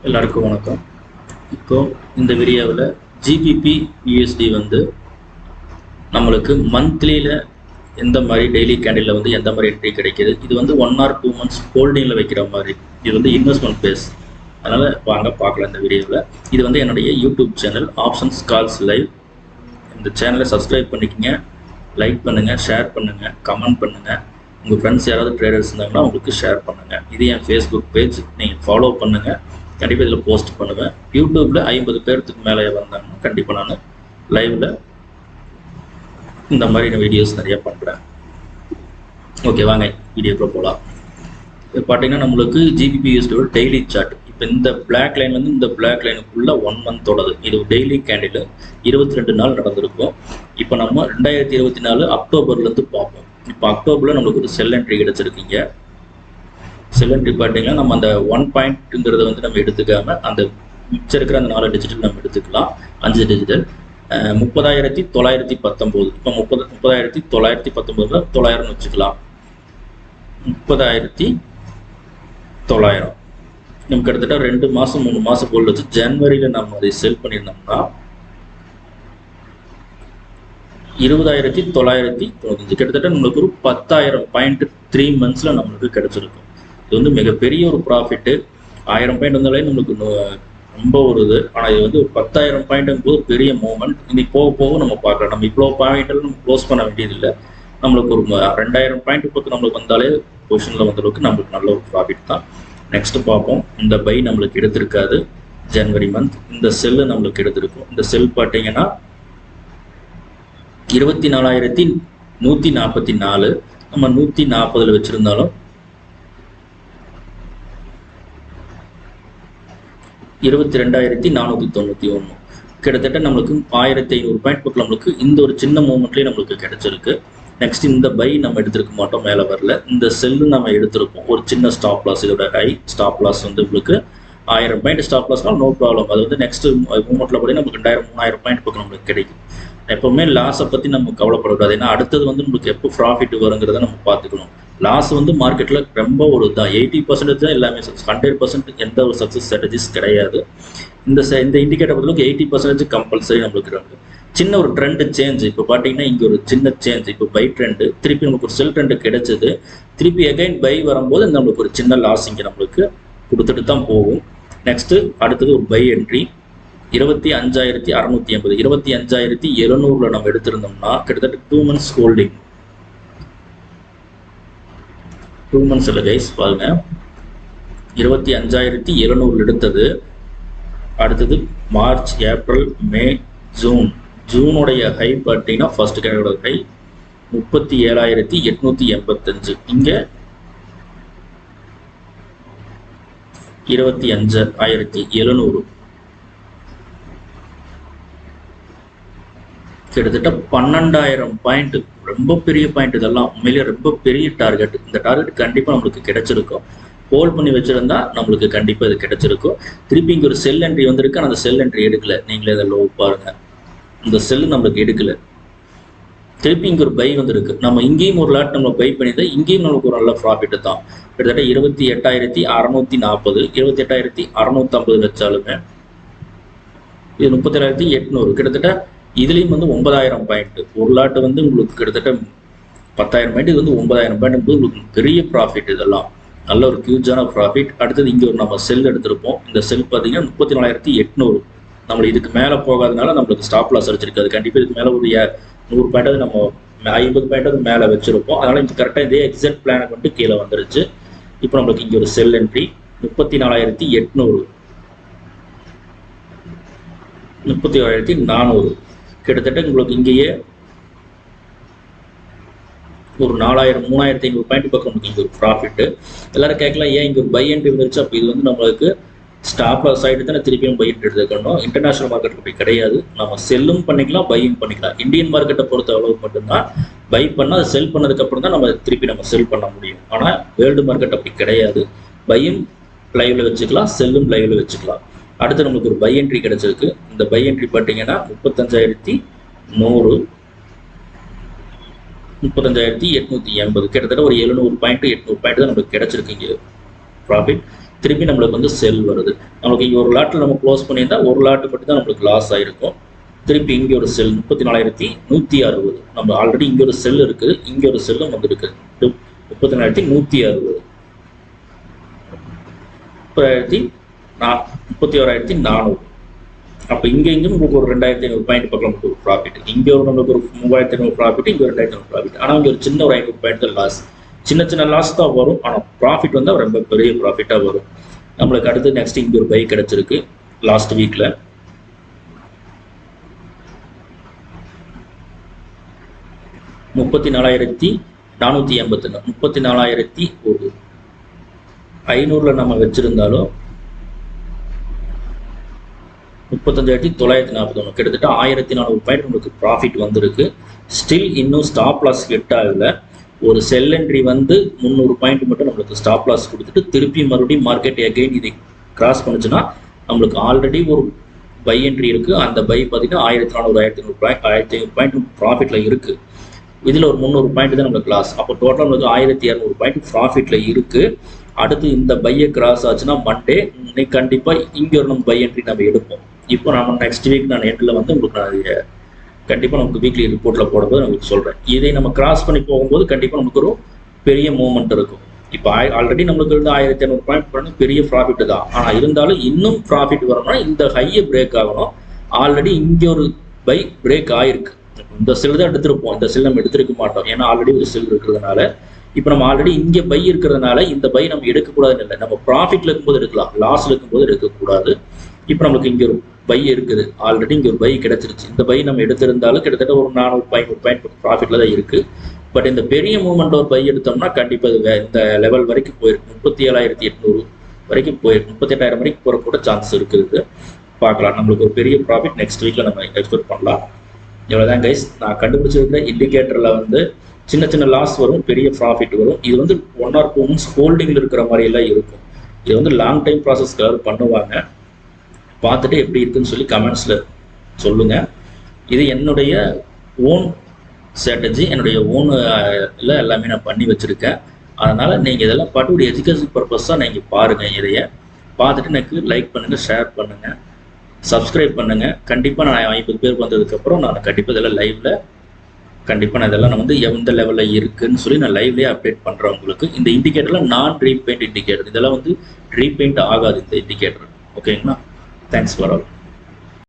எல்லாருக்கும் வணக்கம். இப்போ இந்த வீடியோவில் ஜிபிபி யூஎஸ்டி வந்து நம்மளுக்கு மந்த்லியில் எந்த மாதிரி டெய்லி கேண்டில் வந்து எந்த மாதிரி என்ட்ரி கிடைக்கிது, இது வந்து 1 or 2 months ஹோல்டிங்கில் வைக்கிற மாதிரி, இது வந்து இன்வெஸ்ட்மெண்ட் பேஸ். அதனால் வாங்க பார்க்கலாம் இந்த வீடியோவில். இது வந்து என்னுடைய YouTube channel options calls live. இந்த சேனலை சப்ஸ்கிரைப் பண்ணிக்கங்க, லைக் பண்ணுங்கள், ஷேர் பண்ணுங்கள், கமெண்ட் பண்ணுங்கள். உங்கள் ஃப்ரெண்ட்ஸ் யாராவது ட்ரேடர்ஸ் இருந்தாங்கன்னா உங்களுக்கு ஷேர் பண்ணுங்கள். இது என் ஃபேஸ்புக் பேஜ், நீங்கள் ஃபாலோ பண்ணுங்கள். கண்டிப்பாக இதில் போஸ்ட் பண்ணுவேன். யூடியூப்பில் 50 பேருக்கு மேலே வந்தாங்கன்னா கண்டிப்பாக நான் லைவில் இந்த மாதிரி வீடியோஸ் நிறையா பண்ணுறேன். ஓகே, வாங்க வீடியோக்குள்ள போகலாம். இப்போ பார்த்தீங்கன்னா நம்மளுக்கு ஜிபிபி யூஎஸ்டியோட டெய்லி சார்ட். இப்போ இந்த பிளாக் லைன் வந்து இந்த பிளாக் லைனுக்குள்ள 1 monthோடது. இது டெய்லி கேண்டில் 22 நாள் நடந்திருக்கும். இப்போ நம்ம 2024 அக்டோபர்லேருந்து பார்ப்போம். இப்போ அக்டோபரில் நம்மளுக்கு ஒரு செல் என்ட்ரி கிடச்சிருக்கீங்க. செல் என்ட்ரி பார்த்தீங்கன்னா நம்ம அந்த 1 பாயிண்ட்டுங்கிறத வந்து நம்ம எடுத்துக்காம அந்த மிச்சம் இருக்கிற அந்த 4 டிஜிட்டல் நம்ம எடுத்துக்கலாம். 5 டிஜிட்டல் 30,919. இப்போ 30,919 900 வச்சுக்கலாம். 30,900 நமக்கு கிட்டத்தட்ட 2 மாதம் 3 மாதம் போல் வச்சு ஜனவரியில் நம்ம அதை செல் பண்ணியிருந்தோம்னா 20,995 கிட்டத்தட்ட நம்மளுக்கு ஒரு 10,000 பாயிண்ட் 3 months நம்மளுக்கு கிடைச்சிருக்கும். இது வந்து மிகப்பெரிய ஒரு ப்ராஃபிட்டு. 1000 பாயிண்ட் வந்தாலே நம்மளுக்கு ரொம்ப ஒரு இது. ஆனால் இது வந்து 10,000 பாயிண்ட்டுங்கும் போது பெரிய மூவ்மெண்ட். இன்னைக்கு போக போக நம்ம பார்க்கலாம். நம்ம இவ்வளோ பாயிண்ட்டில் நம்ம க்ளோஸ் பண்ண வேண்டியதில்லை. நம்மளுக்கு ஒரு 2000 பாயிண்ட் பக்கம் நம்மளுக்கு வந்தாலே பொசிஷனில் வந்தளவுக்கு நம்மளுக்கு நல்ல ஒரு ப்ராஃபிட் தான். நெக்ஸ்ட் பார்ப்போம். இந்த பை நம்மளுக்கு எடுத்திருக்காது ஜனவரி மந்த். இந்த செல்லு நம்மளுக்கு எடுத்திருக்கும். இந்த செல் பார்த்தீங்கன்னா 24,144. நம்ம 140 வச்சுருந்தாலும் 22,491 கிட்டத்தட்ட நம்மளுக்கு 1,500 பாயிண்ட் பக்கம் நம்மளுக்கு இந்த ஒரு சின்ன மூமெண்ட்லேயே நம்மளுக்கு கிடைச்சிருக்கு. நெக்ஸ்ட் இந்த பை நம்ம எடுத்துருக்க மாட்டோம், மேலே வரல. இந்த செல்லு நம்ம எடுத்திருப்போம். ஒரு சின்ன ஸ்டாப் லாஸ், இதோட ஹை ஸ்டாப் லாஸ் வந்து உங்களுக்கு 1000 பாயிண்ட் ஸ்டாப் லாஸ்னால் நோ ப்ராப்ளம். அது வந்து நெக்ஸ்ட் மூமெண்ட்டில் கூட நமக்கு 2,000-3,000 பாயிண்ட் பக்கம் நம்மளுக்கு கிடைக்கும். எப்போவுமே லாஸை பற்றி நம்ம கவலைப்படக்கூடாது. ஏன்னா அடுத்தது வந்து நம்மளுக்கு எப்போ ப்ராஃபிட் வருங்கிறத நம்ம பார்த்துக்கணும். லாஸ் வந்து மார்க்கெட்டில் ரொம்ப ஒரு தான் 80% தான் எல்லாமே. 100% எந்த ஒரு சக்ஸஸ் ஸ்ட்ராட்டஜிஸ் கிடையாது. இந்த இண்டிகேட்டர் பொறுத்தளவுக்கு 80% கம்பல்சரி நம்மளுக்கு இருக்கு. சின்ன ஒரு ட்ரெண்ட் சேஞ்ச். இப்போ பார்த்தீங்கன்னா இங்கே ஒரு சின்ன சேஞ்ச். இப்போ பை ட்ரெண்டு திருப்பி நமக்கு ஒரு செல் ட்ரெண்டு கிடைச்சது. திருப்பி அகைன் பை வரும்போது நம்மளுக்கு ஒரு சின்ன லாஸ் இங்கே நம்மளுக்கு கொடுத்துட்டு தான் போகும். நெக்ஸ்ட்டு அடுத்தது ஒரு பை என்ட்ரி 25,680. 25,700 நம்ம எடுத்திருந்தோம்னா கிட்டத்தட்ட 2 months ஹோல்டிங். 2 months இல்லை கைஸ், பாருங்க. 25,700 எடுத்தது. அடுத்தது மார்ச், ஏப்ரல், மே, ஜூன். ஜூனுடைய ஹை பார்த்தீங்கன்னா ஃபர்ஸ்ட் கேண்டோட ஹை 37,885. இங்கே 25,700 கிட்டத்தட்ட 12,000 பாயிண்ட். ரொம்ப பெரிய பாயிண்ட். இதெல்லாம் உண்மையிலேயே ரொம்ப பெரிய டார்கெட். இந்த டார்கெட் கண்டிப்பாக நம்மளுக்கு கிடைச்சிருக்கும். ஹோல்ட் பண்ணி வச்சிருந்தா நம்மளுக்கு கண்டிப்பாக இது கிடைச்சிருக்கும். திருப்பி இங்கே ஒரு செல் என்ட்ரி வந்திருக்கு. அந்த செல் என்ட்ரி எடுக்கல. நீங்களே இதை லோ பாருங்க. இந்த செல்லு நம்மளுக்கு எடுக்கல. திருப்பி இங்கே ஒரு பை வந்திருக்கு. நம்ம இங்கேயும் ஒரு லாட் நம்ம பை பண்ணியிருந்தா இங்கேயும் நம்மளுக்கு ஒரு நல்ல ப்ராஃபிட் தான். கிட்டத்தட்ட 28,640. 28,650 வச்சாலுமே இது 37,800. கிட்டத்தட்ட இதுலேயும் வந்து 9,000 பாயிண்ட். ஒரு லாட்டு வந்து உங்களுக்கு கிட்டத்தட்ட 10,000 பாயிண்ட். இது வந்து 9,000 பாயிண்ட் உங்களுக்கு பெரிய ப்ராஃபிட். இதெல்லாம் நல்ல ஒரு ஹியூஜான ப்ராஃபிட். அடுத்தது இங்கே ஒரு நம்ம செல் எடுத்திருப்போம். இந்த செல் பார்த்தீங்கன்னா 34,800. நம்மளுக்கு இதுக்கு மேலே போகாதனால நம்மளுக்கு ஸ்டாப் லாஸ் அடிச்சிருக்காது. கண்டிப்பாக இதுக்கு மேலே ஒரு 100 பாயிண்டாவது நம்ம 50 பாயிண்டாவது மேலே வச்சிருப்போம். அதனால இங்கே கரெக்டாக இதே எக்ஸாக்ட் பிளானுக்கு வந்துட்டு கீழே வந்துருச்சு. இப்போ நம்மளுக்கு இங்கே ஒரு செல் என்ட்ரி 34,800, 37,400. கிட்டத்தட்ட உங்களுக்கு இங்கேயே ஒரு 3,500 பாயிண்ட் பக்கம் நமக்கு இங்கே ஒரு ப்ராஃபிட்டு. எல்லாரும் கேட்கலாம், ஏன் இங்கே ஒரு பை என்ட்ரி வந்துருச்சு? அப்போ இது வந்து நம்மளுக்கு ஸ்டாப் லாஸ் ஆகிட்டு தானே திருப்பியும் பை என்ட்ரி எடுத்துக்கணும். இன்டர்நேஷனல் மார்க்கெட் அப்படி கிடையாது. நம்ம செல்லும் பண்ணிக்கலாம், பையும் பண்ணிக்கலாம். இந்தியன் மார்க்கெட்டை பொறுத்த அளவு மட்டும்தான் பை பண்ணால் அது செல் பண்ணதுக்கப்புறம் தான் நம்ம திருப்பி நம்ம செல் பண்ண முடியும். ஆனால் வேர்ல்டு மார்க்கெட் அப்படி கிடையாது. பையும் லைவ்ல வச்சுக்கலாம், செல்லும் லைவ்ல வச்சுக்கலாம். அடுத்து நம்மளுக்கு ஒரு பை என்ட்ரி கிடைச்சிருக்கு. இந்த பை என்ட்ரி பார்த்தீங்கன்னா 35,100, 35,880. கிட்டத்தட்ட ஒரு 700 பாயிண்ட் 800 பாயிண்ட் தான் நம்மளுக்கு கிடைச்சிருக்கு இங்கே ப்ராஃபிட். திருப்பி நம்மளுக்கு வந்து செல் வருது. நம்மளுக்கு இங்கே ஒரு லாட்டில் நம்ம க்ளோஸ் பண்ணியிருந்தா ஒரு லாட்டு மட்டும் தான் நம்மளுக்கு லாஸ் ஆகிருக்கும். திருப்பி இங்கே ஒரு செல் 34,160. நம்ம ஆல்ரெடி இங்கே ஒரு செல் இருக்குது, இங்கே ஒரு செல்லும் வந்துருக்கு 34,160. 31,400. அப்போ இங்கே உங்களுக்கு ஒரு 2,500 பாயிண்ட் பக்கம் நமக்கு ஒரு ப்ராஃபிட். இங்கே ஒரு நம்மளுக்கு ஒரு 3,500 ப்ராஃபிட், இங்கே ஒரு 2,500 ப்ராஃபிட். ஆனால் இங்கே ஒரு சின்ன ஒரு 500 பாயிண்ட் தான் லாஸ். சின்ன சின்ன லாஸ் தான் வரும், ஆனால் ப்ராஃபிட் வந்து ரொம்ப பெரிய ப்ராஃபிட்டாக வரும். நம்மளுக்கு அடுத்து நெக்ஸ்ட் இங்கே ஒரு பை கிடச்சிருக்கு லாஸ்ட் வீக்கில். 34,481. 34,100 500 நம்ம வச்சிருந்தாலும் 35,941, கிட்டத்தட்ட 1,400 பாயிண்ட் உங்களுக்கு ப்ராஃபிட் வந்திருக்கு. ஸ்டில் இன்னும் ஸ்டாப் லாஸ் ஹிட் ஆகல. ஒரு செல் என்ட்ரி வந்து 300 பாயிண்ட் மட்டும் நம்மளுக்கு ஸ்டாப் லாஸ் கொடுத்துட்டு திருப்பி மறுபடியும் மார்க்கெட் எகைன் இதை கிராஸ் பண்ணுச்சுன்னா நம்மளுக்கு ஆல்ரெடி ஒரு பை என்ட்ரி இருக்குது. அந்த பை பார்த்தீங்கன்னா 1,400 1,500 பாயிண்ட் ப்ராஃபிட்டில் இருக்குது. இதில் ஒரு 300 பாயிண்ட் தான் நம்மளுக்கு லாஸ். அப்போ டோட்டல் நம்மளுக்கு 1,200 பாயிண்ட் ப்ராஃபிட்டில் இருக்குது. அடுத்து இந்த பையை கிராஸ் ஆச்சுன்னா மண்டே இன்னைக்கு கண்டிப்பாக இங்கே ஒரு நம்ம பை என்ட்ரி நம்ம எடுப்போம். இப்போ நம்ம நெக்ஸ்ட் வீக் நான் எண்டில் வந்து உங்களுக்கு நான் கண்டிப்பாக நமக்கு வீக்லி ரிப்போர்ட்டில் போடும்போது நமக்கு சொல்கிறேன். இதை நம்ம கிராஸ் பண்ணி போகும்போது கண்டிப்பாக நமக்கு ஒரு பெரிய மூவ்மெண்ட் இருக்கும். இப்போ ஆல்ரெடி நம்மளுக்கு வந்து 1,200 பாயிண்ட் பண்ணி பெரிய ப்ராஃபிட் தான். ஆனால் இருந்தாலும் இன்னும் ப்ராஃபிட் வரணும்னா இந்த ஹையை பிரேக் ஆகணும். ஆல்ரெடி இங்கே ஒரு பை பிரேக் ஆகிருக்கு. இந்த செல் தான் எடுத்திருப்போம், இந்த செல் நம்ம எடுத்திருக்க மாட்டோம், ஏன்னா ஆல்ரெடி ஒரு செல் இருக்கிறதுனால. இப்போ நம்ம ஆல்ரெடி இங்கே பை இருக்கிறதுனால இந்த பை நம்ம எடுக்கக்கூடாதுன்னு இல்லை, நம்ம ப்ராஃபிட்டில் இருக்கும்போது எடுக்கலாம், லாஸில் இருக்கும்போது எடுக்கக்கூடாது. இப்போ நம்மளுக்கு இங்கே ஒரு பை இருக்குது, ஆல்ரெடி இங்கே ஒரு பை கிடச்சிருச்சு. இந்த பை நம்ம எடுத்திருந்தாலும் கிட்டத்தட்ட ஒரு 400 பாயிண்ட் ப்ராஃபிட்டில் தான் இருக்குது. பட் இந்த பெரிய மூவ்மெண்ட் ஒரு பை எடுத்தோம்னா கண்டிப்பாக இது இந்த லெவல் வரைக்கும் போயிருக்கு. 37,800 வரைக்கும் போயிருக்கு. 38,000 வரைக்கும் போகிற கூட சான்ஸ் இருக்குது. பார்க்கலாம், நம்மளுக்கு ஒரு பெரிய ப்ராஃபிட் நெக்ஸ்ட் வீக்கில் நம்ம எக்ஸ்பெக்ட் பண்ணலாம். இவ்வளோதான் கைஸ். நான் கண்டுபிடிச்சிருக்கிற இண்டிகேட்டரில் வந்து சின்ன சின்ன லாஸ் வரும், பெரிய ப்ராஃபிட் வரும். இது வந்து 1 or 2 months ஹோல்டிங்கில் இருக்கிற மாதிரியெல்லாம் இருக்கும். இது வந்து லாங் டைம் ப்ராசஸ்க்காக பண்ணுவாங்க. பார்த்துட்டு எப்படி இருக்குன்னு சொல்லி கமெண்ட்ஸில் சொல்லுங்கள். இது என்னுடைய ஓன் ஸ்ட்ராட்டஜி, என்னுடைய ஓனில் எல்லாமே நான் பண்ணி வச்சுருக்கேன். அதனால் நீங்கள் இதெல்லாம் பார்த்து ஒரு எஜுகேஷன் பர்பஸாக நீங்கள் பாருங்கள். இதையை பார்த்துட்டு எனக்கு லைக் பண்ணுங்கள், ஷேர் பண்ணுங்கள், சப்ஸ்கிரைப் பண்ணுங்கள். கண்டிப்பாக நான் 50 பேர் வந்ததுக்கப்புறம் நான் கண்டிப்பாக இதெல்லாம் லைவில் கண்டிப்பாக நான் இதெல்லாம் நான் வந்து எந்த லெவலில் இருக்குதுன்னு சொல்லி நான் லைவ்லேயே அப்டேட் பண்ணுறேன் உங்களுக்கு. இந்த இண்டிகேட்டரில் நான் ரீபெயிண்ட் இண்டிகேட்டர், இதெல்லாம் வந்து ரீபெயிண்ட் ஆகாது இந்த இண்டிகேட்டர். ஓகேங்களா? Thanks for all.